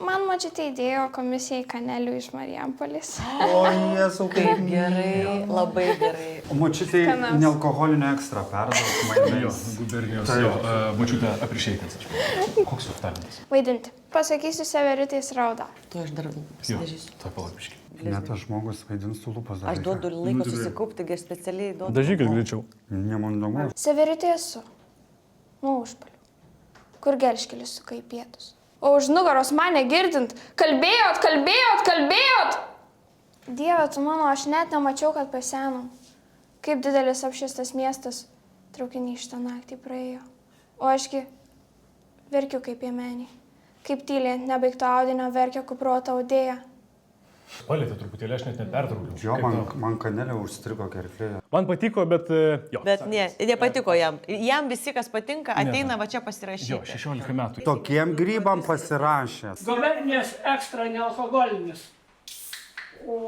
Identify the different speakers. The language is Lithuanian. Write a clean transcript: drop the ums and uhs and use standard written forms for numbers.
Speaker 1: Man močiutė įdėjo komisijai kanelių iš Marijampolės.
Speaker 2: O, Jėzau,
Speaker 3: Kaip gerai, labai gerai.
Speaker 2: O močiutė
Speaker 1: Skanas.
Speaker 2: nealkoholinio ekstra perdaug mainais.
Speaker 4: Gubernijos,
Speaker 2: Taip.
Speaker 4: močiutė aprišeikas. Koks jūsų talentas?
Speaker 1: Vaidinti. Pasakysiu Severitais raudą.
Speaker 3: Tu aš dar pasidažysiu.
Speaker 4: Tai palaipškai.
Speaker 2: Net tas žmogus vaidins su lūpas.
Speaker 3: Aš duodu laiko susikaupti, aš specialiai duodu.
Speaker 4: Dažykit greičiau.
Speaker 2: Nemandagu.
Speaker 1: Severitai esu. Nuo užpalių. Kur gelškelis suka į pietus. O už nugaros mane girdint, kalbėjot! Dieve, tu mano, aš net nemačiau, kad pasenom. Kaip didelis apšviestas miestas, traukiniai šitą naktį praėjo. O ašgi verkiu kaip piemenį. Kaip tyliai ant nebaigto audinio verkia kuprota audėja.
Speaker 4: Palėtė truputėlį, aš net nepertraukiau.
Speaker 2: Jo, man kanelė užstrigo gerklėje.
Speaker 4: Man patiko, bet jo.
Speaker 3: Bet nepatiko jam. Jam visi, kas patinka, ateina va čia pasirašyti.
Speaker 4: Jo, 16 metų.
Speaker 2: Tokiem grybam pasirašęs.
Speaker 5: Gubernijos ekstra nealkoholinis. O